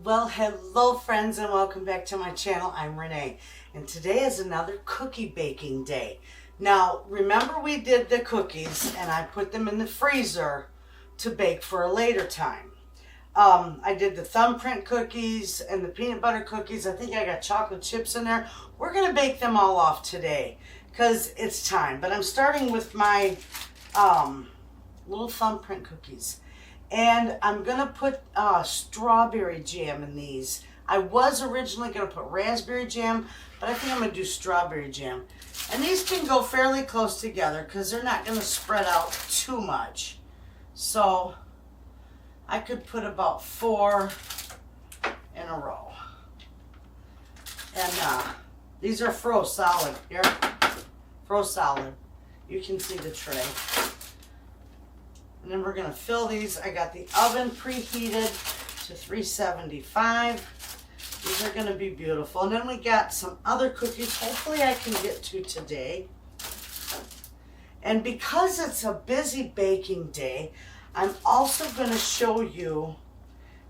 Well, hello friends and welcome back to my channel. I'm Renee and today is another cookie baking day. Now, remember we did the cookies and I put them in the freezer to bake for a later time. I did the thumbprint cookies and the peanut butter cookies. I think I got chocolate chips in there. We're going to bake them all off today because it's time. But I'm starting with my little thumbprint cookies. And I'm going to put strawberry jam in these. I was originally going to put raspberry jam, but I think I'm going to do strawberry jam. And these can go fairly close together because they're not going to spread out too much. So I could put about 4 in a row. And these are froze solid. Here, froze solid. You can see the tray. And then we're going to fill these. I got the oven preheated to 375. These are going to be beautiful. And then we got some other cookies hopefully I can get to today. And because it's a busy baking day, I'm also going to show you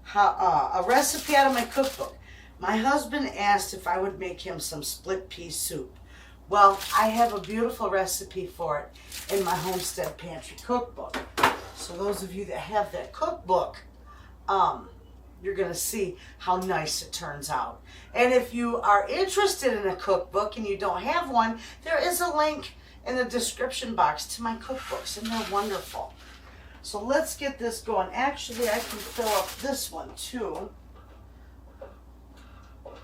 how, a recipe out of my cookbook. My husband asked if I would make him some split pea soup. Well, I have a beautiful recipe for it in my Homestead Pantry cookbook. So those of you that have that cookbook, you're going to see how nice it turns out. And if you are interested in a cookbook and you don't have one, there is a link in the description box to my cookbooks, and they're wonderful. So let's get this going. Actually, I can fill up this one too. I'll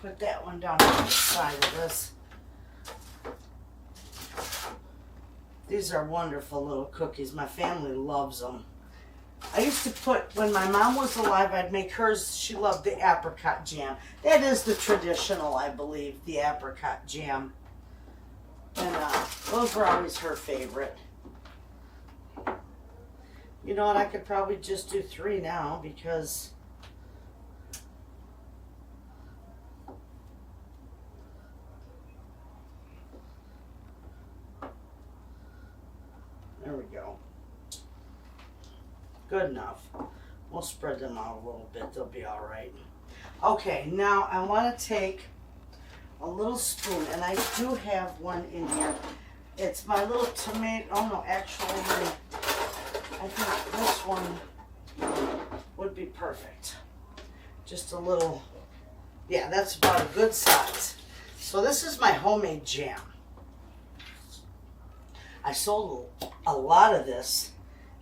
put that one down on the side of this. These are wonderful little cookies. My family loves them. I used to put, when my mom was alive, I'd make hers, she loved the apricot jam. That is the traditional, I believe, the apricot jam. And those were always her favorite. You know what, I could probably just do 3 now because there we go. Good enough. We'll spread them out a little bit. They'll be all right. Okay, now I want to take a little spoon, and I do have one in here. It's my little tomato. Oh no, actually, I think this one would be perfect. Just a little, yeah, that's about a good size. So this is my homemade jam. I sold a lot of this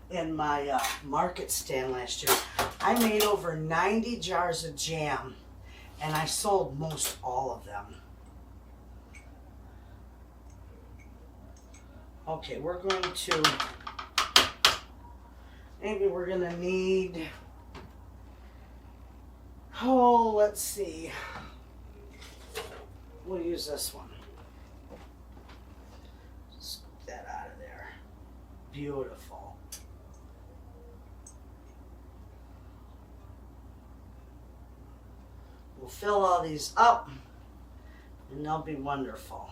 in my market stand last year. I made over 90 jars of jam, and I sold most all of them. Okay, we're going to, maybe we're going to need, oh, let's see. We'll use this one. That out of there. Beautiful. We'll fill all these up and they'll be wonderful.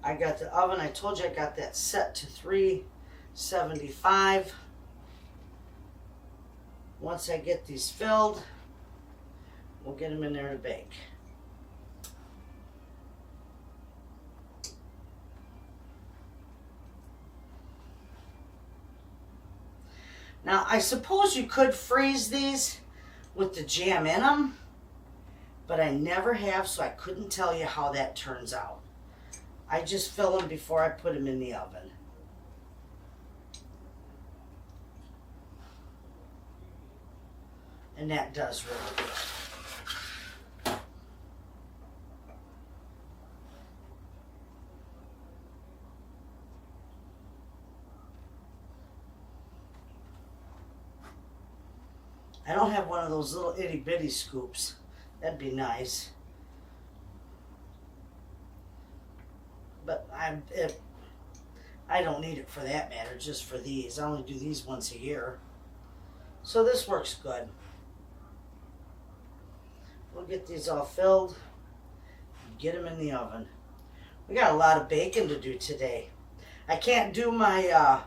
I got the oven, I told you I got that set to 375. Once I get these filled, we'll get them in there to bake. Now, I suppose you could freeze these with the jam in them, but I never have, so I couldn't tell you how that turns out. I just fill them before I put them in the oven. And that does really good. I don't have one of those little itty bitty scoops. That'd be nice. But I don't need it for that matter, just for these. I only do these once a year. So this works good. We'll get these all filled and get them in the oven. We got a lot of baking to do today. I can't do my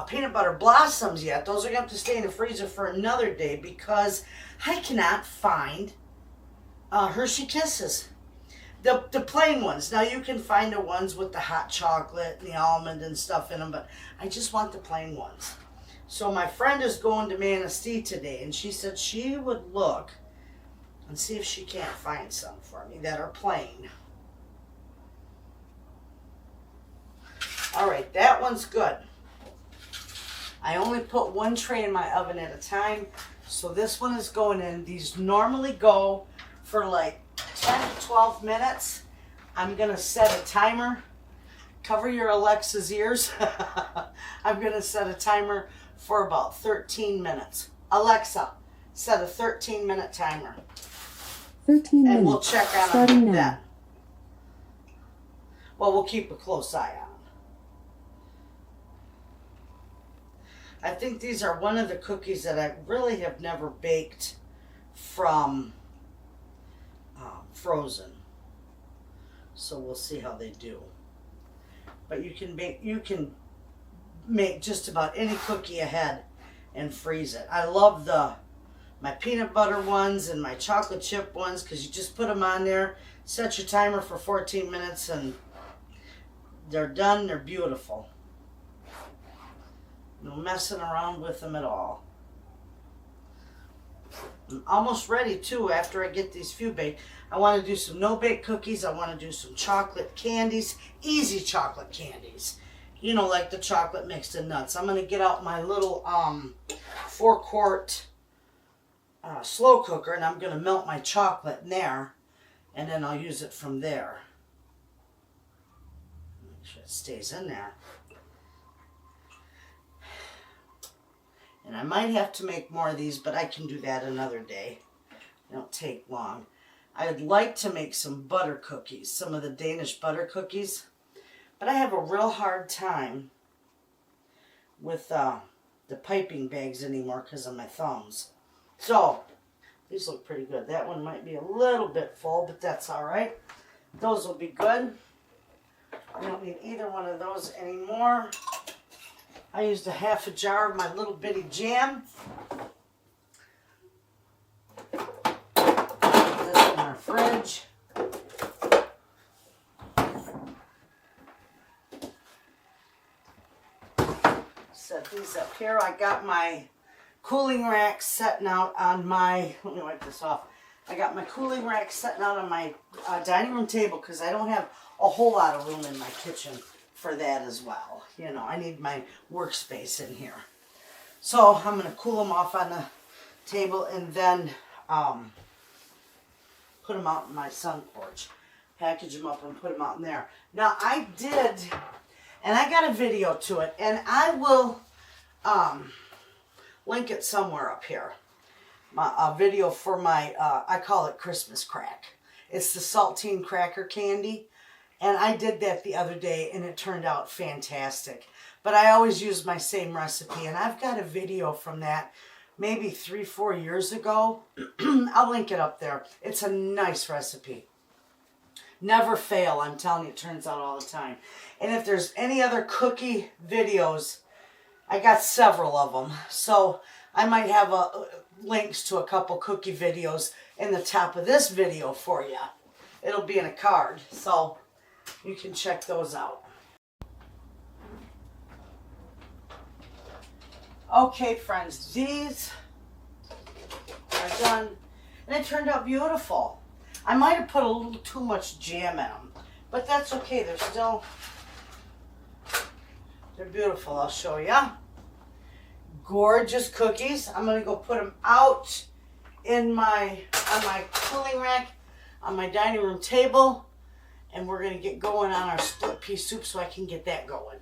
peanut butter blossoms yet. Those are going to have to stay in the freezer for another day because I cannot find Hershey Kisses. The plain ones. Now you can find the ones with the hot chocolate and the almond and stuff in them, but I just want the plain ones. So my friend is going to Manistee today, and she said she would look and see if she can't find some for me that are plain. All right, that one's good. I only put one tray in my oven at a time, so this one is going in. These normally go for like 10 to 12 minutes. I'm gonna set a timer. Cover your Alexa's ears. I'm gonna set a timer for about 13 minutes. Alexa, set a 13-minute timer. 13 minutes. And we'll check on Starting them now. then. Well, we'll keep a close eye on them. I think these are one of the cookies that I really have never baked from frozen. So we'll see how they do. But you can make just about any cookie ahead and freeze it. I love my peanut butter ones and my chocolate chip ones because you just put them on there, set your timer for 14 minutes, and they're done. They're beautiful. No messing around with them at all. I'm almost ready too after I get these few baked. I want to do some no-bake cookies. I want to do some chocolate candies, easy chocolate candies. You know, like the chocolate mixed in nuts. I'm going to get out my little 4-quart slow cooker, and I'm going to melt my chocolate in there, and then I'll use it from there. Make sure it stays in there. And I might have to make more of these, but I can do that another day. They don't take long. I'd like to make some butter cookies, some of the Danish butter cookies, but I have a real hard time with the piping bags anymore because of my thumbs. So, these look pretty good. That one might be a little bit full, but that's all right. Those will be good. I don't need either one of those anymore. I used a half a jar of my little bitty jam. Put this in our fridge. Set these up here. I got my cooling rack setting out on my, let me wipe this off. I got my cooling rack setting out on my dining room table because I don't have a whole lot of room in my kitchen for that as well. You know, I need my workspace in here. So I'm going to cool them off on the table and then put them out in my sun porch. Package them up and put them out in there. Now I did, and I got a video to it, and I will link it somewhere up here. A video for my, I call it Christmas crack. It's the saltine cracker candy. And I did that the other day, and it turned out fantastic. But I always use my same recipe, and I've got a video from that maybe 3-4 years ago. I'll link it up there. It's a nice recipe. Never fail, I'm telling you, it turns out all the time. And if there's any other cookie videos, I got several of them. So I might have links to a couple cookie videos in the top of this video for you. It'll be in a card, so you can check those out. Okay, friends, these are done, and it turned out beautiful. I might have put a little too much jam in them, but that's okay. They're beautiful. I'll show you. Gorgeous cookies. I'm going to go put them out on my cooling rack on my dining room table. And we're going to get going on our split pea soup so I can get that going.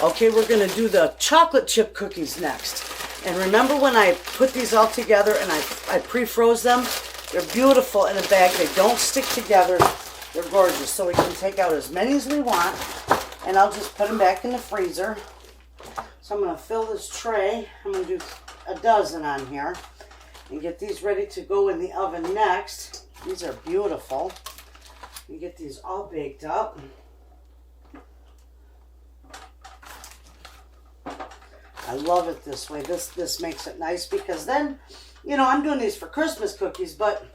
Okay, we're going to do the chocolate chip cookies next. And remember when I put these all together and I pre-froze them? They're beautiful in a bag. They don't stick together. They're gorgeous. So we can take out as many as we want. And I'll just put them back in the freezer. So I'm going to fill this tray. I'm going to do a dozen on here. And get these ready to go in the oven next. These are beautiful. You get these all baked up. I love it this way. This makes it nice because then, you know, I'm doing these for Christmas cookies, but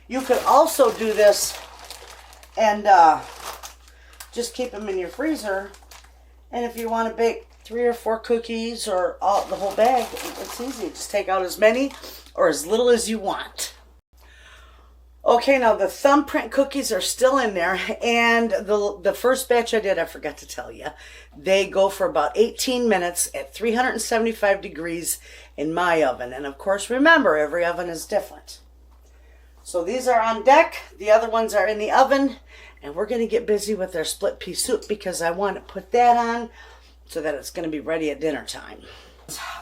you could also do this and just keep them in your freezer. And if you want to bake 3 or 4 cookies or the whole bag, it's easy. Just take out as many or as little as you want. Okay, now the thumbprint cookies are still in there, and the first batch I did, I forgot to tell you, they go for about 18 minutes at 375 degrees in my oven. And of course, remember, every oven is different. So these are on deck, the other ones are in the oven, and we're going to get busy with our split pea soup because I want to put that on so that it's going to be ready at dinner time.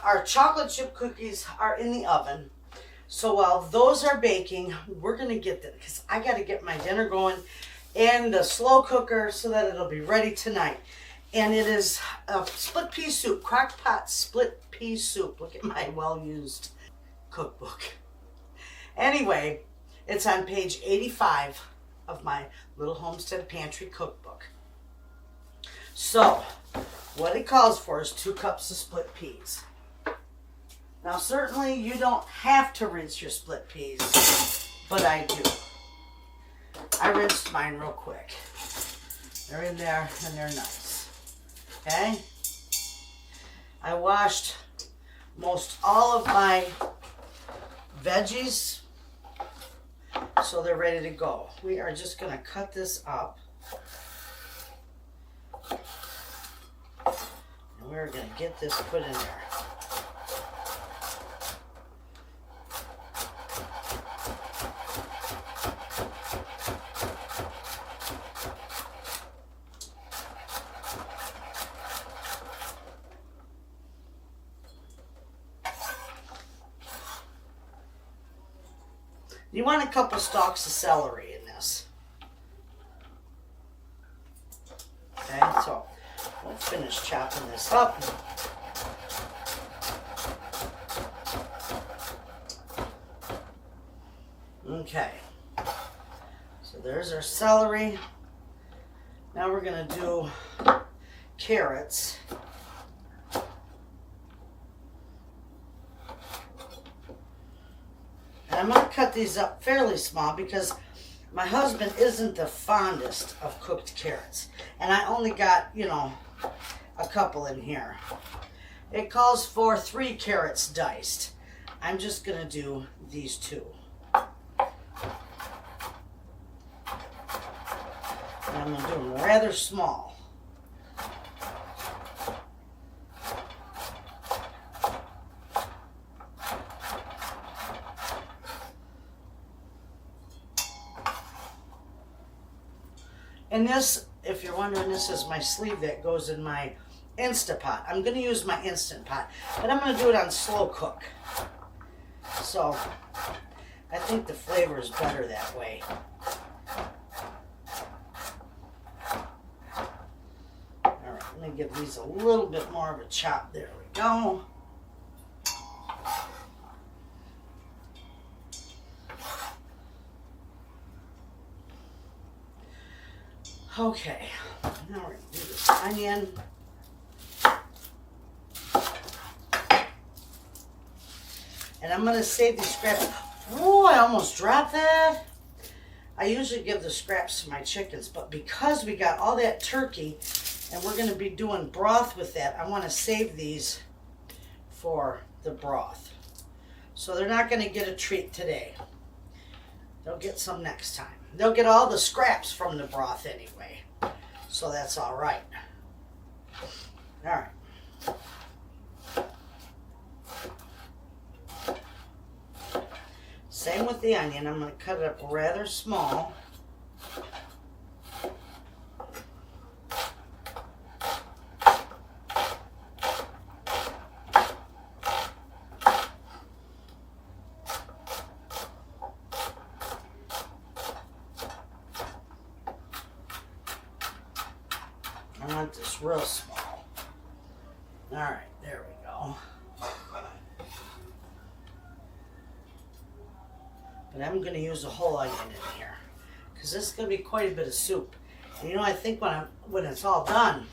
Our chocolate chip cookies are in the oven. So while those are baking, we're going to get them because I got to get my dinner going in the slow cooker so that it'll be ready tonight. And it is a split pea soup, crock pot split pea soup. Look at my well-used cookbook. Anyway, it's on page 85 of my little Homestead Pantry cookbook. So what it calls for is 2 cups of split peas. Now, certainly you don't have to rinse your split peas, but I do. I rinsed mine real quick. They're in there and they're nice. Okay? I washed most all of my veggies, so they're ready to go. We are just going to cut this up. And we're going to get this put in there. You want a couple stalks of celery in this. Okay, so let's finish chopping this up. Okay, so there's our celery. Now we're going to do carrots. And I'm going to cut these up fairly small because my husband isn't the fondest of cooked carrots. And I only got, you know, a couple in here. It calls for 3 carrots diced. I'm just going to do these 2. And I'm going to do them rather small. And this, if you're wondering, this is my sleeve that goes in my Instapot. I'm going to use my Instant Pot, but I'm going to do it on slow cook. So I think the flavor is better that way. All right, let me give these a little bit more of a chop. There we go. Okay, now we're going to do this onion. And I'm going to save these scraps. Oh, I almost dropped that. I usually give the scraps to my chickens, but because we got all that turkey and we're going to be doing broth with that, I want to save these for the broth. So they're not going to get a treat today. They'll get some next time. They'll get all the scraps from the broth anyway. So that's all right. All right. Same with the onion. I'm going to cut it up rather small. I want this real small. All right, there we go. But I'm going to use a whole onion in here because this is going to be quite a bit of soup. And you know, I think when it's all done,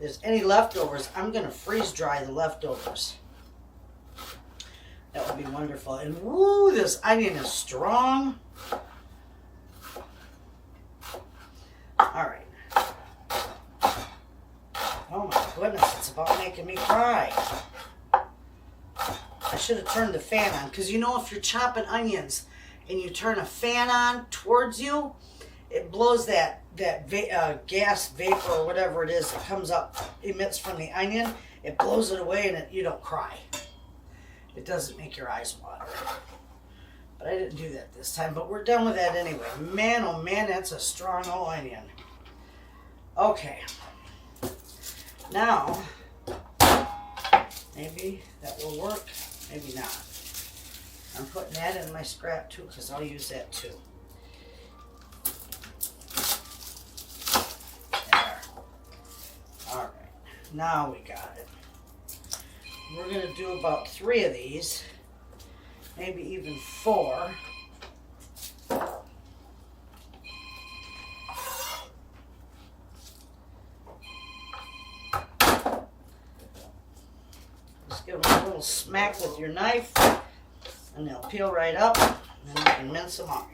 there's any leftovers, I'm going to freeze dry the leftovers. That would be wonderful. And woo, this onion is strong. All right. Oh my goodness, it's about making me cry. I should have turned the fan on, because you know, if you're chopping onions and you turn a fan on towards you, it blows that gas vapor or whatever it is that comes up, emits from the onion. It blows it away and you don't cry. It doesn't make your eyes water. But I didn't do that this time, but we're done with that anyway. Man, oh man, that's a strong old onion. Okay. Now, maybe that will work, maybe not. I'm putting that in my scrap too, because I'll use that too. There. All right, now we got it. We're going to do about 3 of these, maybe even 4. Just give them a little smack with your knife, and they'll peel right up, and then you can mince them up.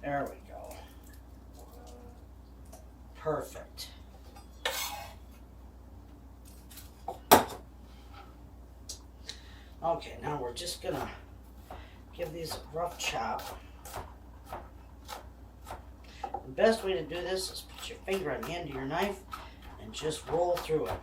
There we go. Perfect. Okay, now we're just gonna give these a rough chop. The best way to do this is put your finger on the end of your knife and just roll through it.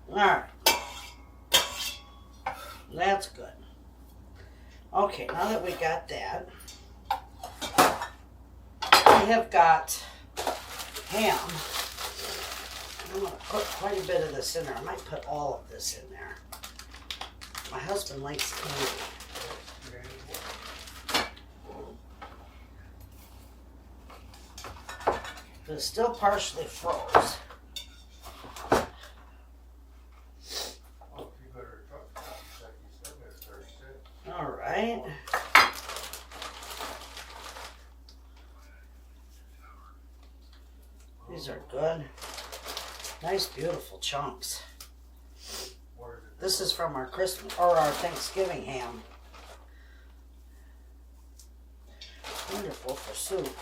Alright, that's good. Okay, now that we got that, we have got ham. I'm going to put quite a bit of this in there. I might put all of this in there. My husband likes candy. But it's still partially froze. All right. These are good. Nice, beautiful chunks. This is from our Christmas or our Thanksgiving ham. Wonderful for soup.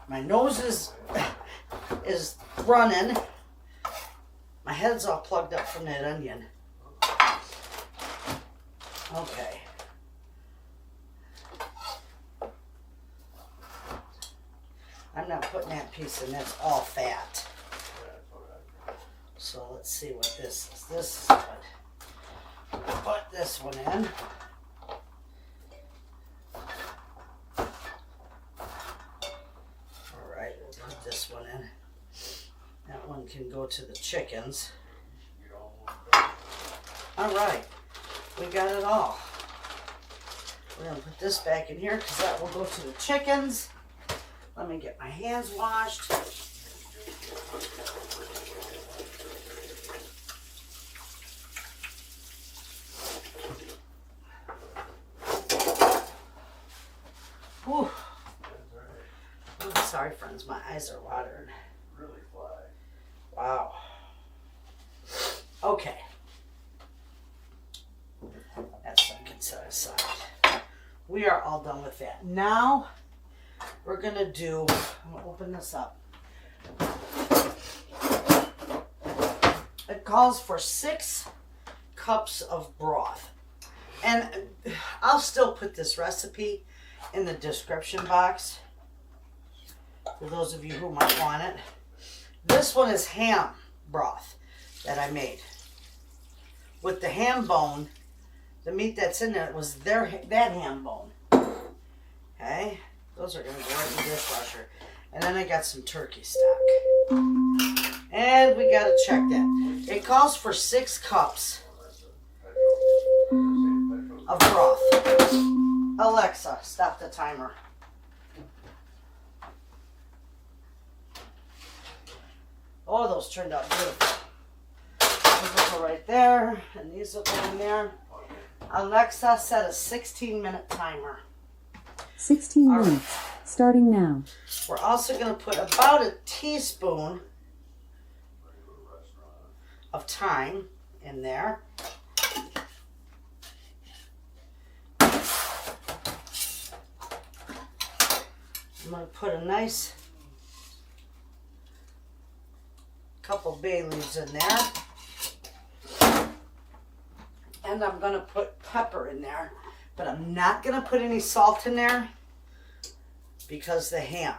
My nose is running. My head's all plugged up from that onion. Okay. I'm not putting that piece in, that's all fat. So let's see what this is. This is good. Put this one in. Alright, we'll put this one in. That one can go to the chickens. Alright, we got it all. We're going to put this back in here because that will go to the chickens. Let me get my hands washed. Whew. Oh, sorry, friends, my eyes are watering. Really fly. Wow. Okay. That's that can set aside. We are all done with that. Now we're gonna do, I'm gonna open this up. It calls for 6 cups of broth. And I'll still put this recipe in the description box for those of you who might want it. This one is ham broth that I made with the ham bone the meat that's in there was that ham bone. Okay, those are gonna go right in the dishwasher. And then I got some turkey stock. And we gotta check that. It calls for 6 cups of broth. Alexa, stop the timer. Oh, those turned out beautiful. Those will go right there, and these will go in there. Alexa, set a 16-minute timer. 16 All right. minutes. Starting now. We're also going to put about a teaspoon of thyme in there. I'm going to put a nice couple bay leaves in there. And I'm going to put pepper in there. But I'm not going to put any salt in there because the ham.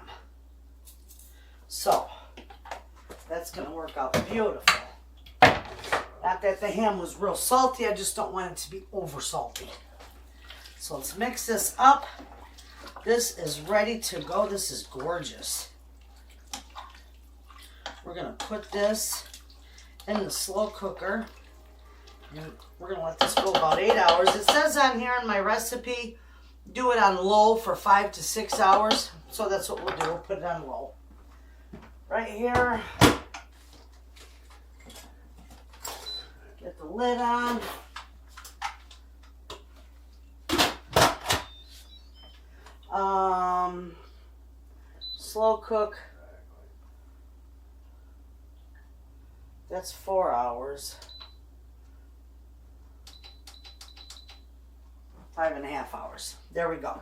So, that's going to work out beautiful. Not that the ham was real salty, I just don't want it to be over salty. So let's mix this up. This is ready to go. This is gorgeous. We're going to put this in the slow cooker. And we're going to let this go about 8 hours. It says on here in my recipe, do it on low for 5 to 6 hours. So that's what we'll do. We'll put it on low. Right here. Get the lid on. Slow cook. That's 4 hours. 5.5 hours. There we go.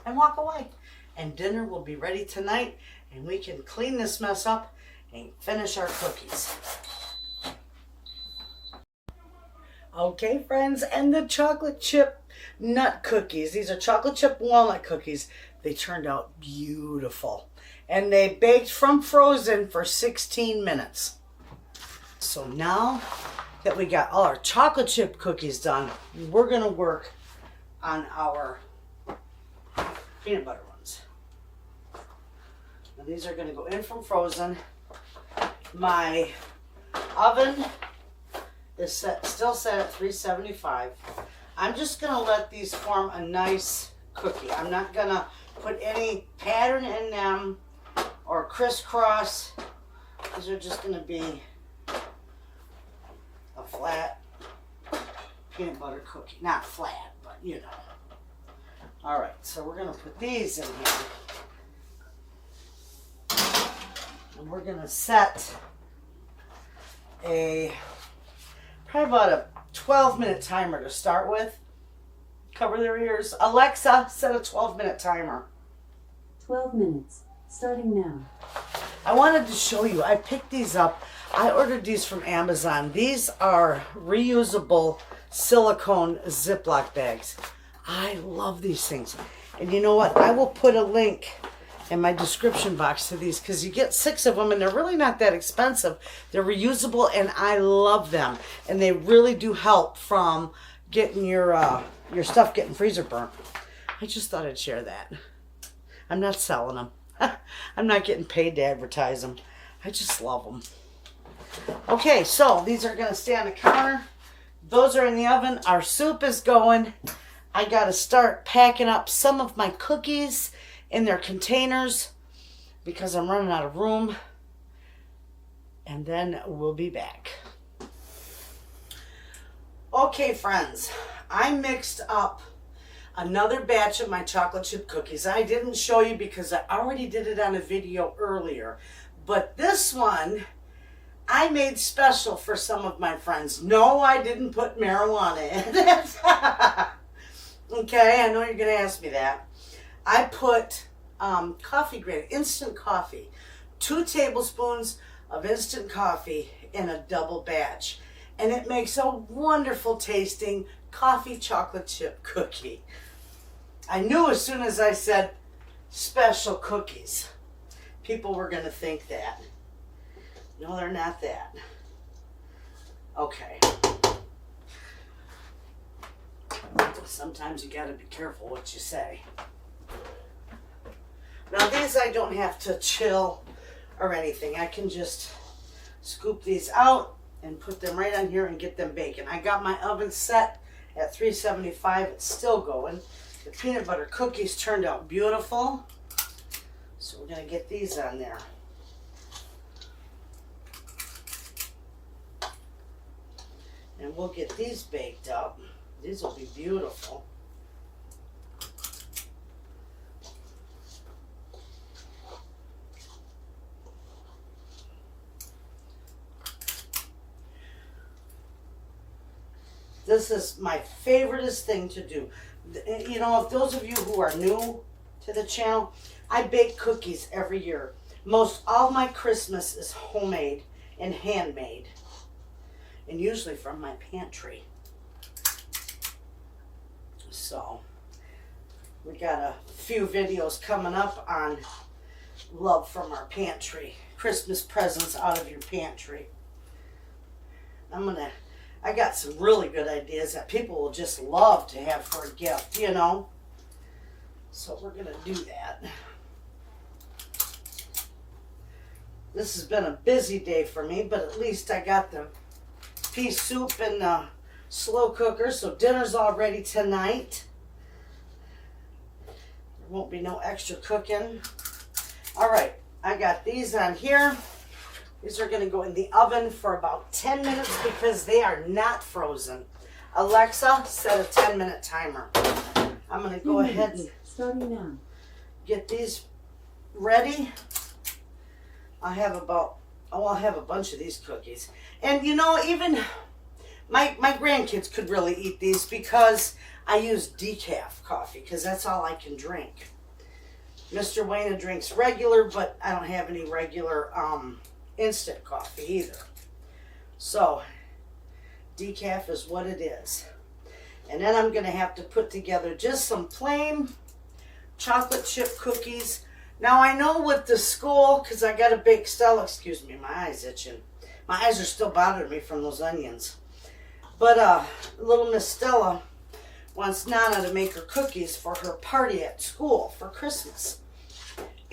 And walk away. And dinner will be ready tonight, and we can clean this mess up and finish our cookies. Okay, friends, and the chocolate chip nut cookies. These are chocolate chip walnut cookies. They turned out beautiful. And they baked from frozen for 16 minutes. So now that we got all our chocolate chip cookies done, we're going to work on our peanut butter ones. Now these are going to go in from frozen. My oven is still set at 375. I'm just going to let these form a nice cookie. I'm not going to put any pattern in them or crisscross. These are just going to be a flat peanut butter cookie. Not flat, but you know. All right, so we're going to put these in here. And we're going to set probably about a 12-minute timer to start with. Cover their ears. Alexa, set a 12-minute timer. 12 minutes. Starting now. I wanted to show you, I picked these up. I ordered these from Amazon. These are reusable silicone Ziploc bags. I love these things. And you know what? I will put a link in my description box to these because you get 6 of them and they're really not that expensive. They're reusable and I love them. And they really do help from getting your stuff getting freezer burnt. I just thought I'd share that. I'm not selling them. I'm not getting paid to advertise them. I just love them. Okay, so these are going to stay on the counter. Those are in the oven. Our soup is going. I got to start packing up some of my cookies in their containers because I'm running out of room. And then we'll be back. Okay, friends. I mixed up another batch of my chocolate chip cookies. I didn't show you because I already did it on a video earlier. But this one, I made special for some of my friends. No, I didn't put marijuana in it. Okay, I know you're going to ask me that. I put coffee grade, instant coffee. 2 tablespoons of instant coffee in a double batch. And it makes a wonderful tasting coffee chocolate chip cookie. I knew as soon as I said special cookies, people were going to think that. No, they're not that. Okay. Sometimes you gotta be careful what you say. Now these I don't have to chill or anything. I can just scoop these out and put them right on here and get them baking. I got my oven set at 375. It's still going. The peanut butter cookies turned out beautiful. So we're gonna get these on there. And we'll get these baked up. These will be beautiful. This is my favoriteest thing to do. You know, if those of you who are new to the channel, I bake cookies every year. Most all my Christmas is homemade and handmade, and usually from my pantry. So we got a few videos coming up on love from our pantry, Christmas presents out of your pantry. I got some really good ideas that people will just love to have for a gift, you know. So we're gonna do that. This has been a busy day for me, but at least I got the pea soup in the slow cooker, so dinner's all ready tonight. There won't be no extra cooking. All right, I got these on here. These are gonna go in the oven for about 10 minutes because they are not frozen. Alexa, set a 10-minute timer. I'm gonna go ahead and starting now. Get these ready. I'll have a bunch of these cookies. And you know, even my grandkids could really eat these because I use decaf coffee because that's all I can drink. Mr. Wayna drinks regular, but I don't have any regular instant coffee either. So decaf is what it is. And then I'm gonna have to put together just some plain chocolate chip cookies. Now I know with the school, because I got to bake Stella, excuse me, my eye's itching. My eyes are still bothering me from those onions. But little Miss Stella wants Nana to make her cookies for her party at school for Christmas.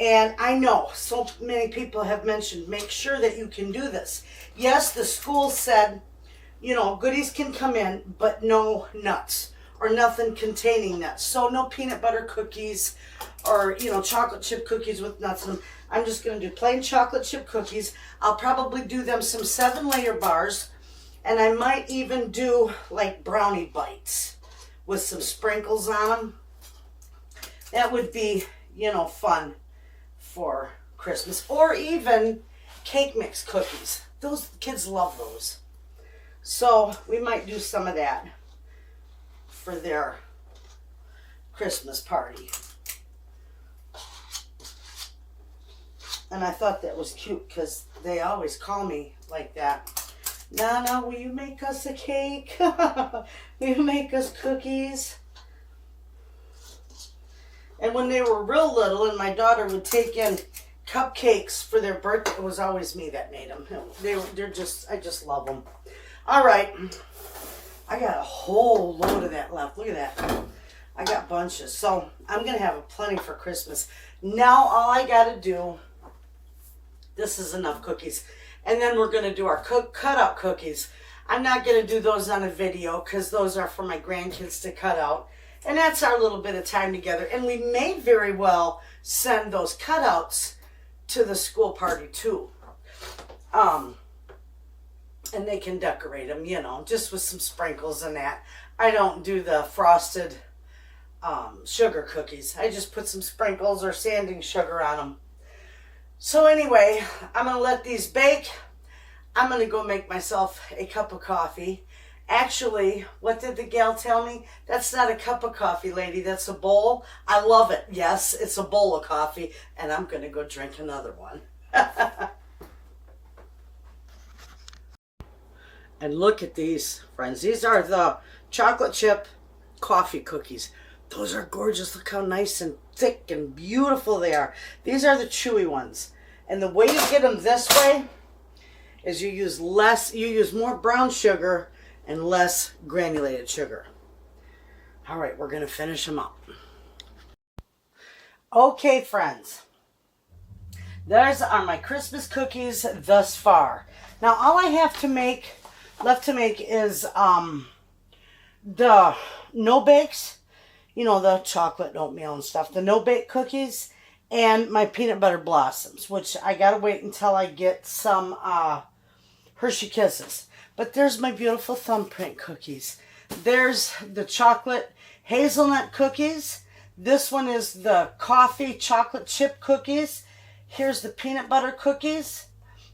And I know so many people have mentioned, make sure that you can do this. Yes, the school said, you know, goodies can come in, but no nuts or nothing containing nuts. So no peanut butter cookies or, you know, chocolate chip cookies with nuts in them. I'm just going to do plain chocolate chip cookies. I'll probably do them some 7-layer bars, and I might even do like brownie bites with some sprinkles on them. That would be, you know, fun for Christmas. Or even cake mix cookies. Those kids love those. So we might do some of that for their Christmas party. And I thought that was cute because they always call me like that. Nana, will you make us a cake? Will you make us cookies? And when they were real little and my daughter would take in cupcakes for their birthday, it was always me that made them. I just love them. All right. I got a whole load of that left. Look at that. I got bunches. So I'm going to have plenty for Christmas. Now all I got to do, this is enough cookies. And then we're going to do our cutout cookies. I'm not going to do those on a video because those are for my grandkids to cut out. And that's our little bit of time together. And we may very well send those cutouts to the school party too. And they can decorate them, you know, just with some sprinkles and that. I don't do the frosted sugar cookies. I just put some sprinkles or sanding sugar on them. So anyway, I'm going to let these bake. I'm going to go make myself a cup of coffee. Actually, what did the gal tell me? That's not a cup of coffee, lady. That's a bowl. I love it. Yes, it's a bowl of coffee. And I'm going to go drink another one. And look at these, friends. These are the chocolate chip coffee cookies. Those are gorgeous. Look how nice and thick and beautiful they are. These are the chewy ones. And the way you get them this way is you use more brown sugar and less granulated sugar. All right, we're going to finish them up. Okay, friends. Those are my Christmas cookies thus far. Now, all I have left to make is the no-bakes, you know, the chocolate oatmeal and stuff, the no-bake cookies, and my peanut butter blossoms, which I gotta wait until I get some Hershey Kisses. But there's my beautiful thumbprint cookies. There's the chocolate hazelnut cookies. This one is the coffee chocolate chip cookies. Here's the peanut butter cookies.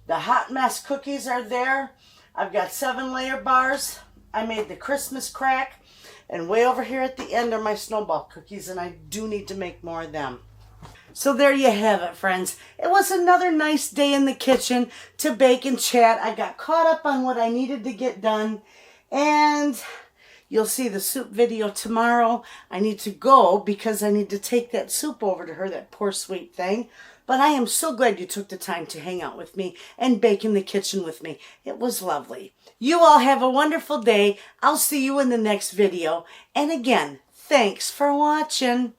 The hot mess cookies are there. I've got 7-layer bars. I made the Christmas crack. And way over here at the end are my snowball cookies, and I do need to make more of them. So there you have it, friends. It was another nice day in the kitchen to bake and chat. I got caught up on what I needed to get done. And you'll see the soup video tomorrow. I need to go because I need to take that soup over to her, that poor sweet thing. But I am so glad you took the time to hang out with me and bake in the kitchen with me. It was lovely. You all have a wonderful day. I'll see you in the next video. And again, thanks for watching.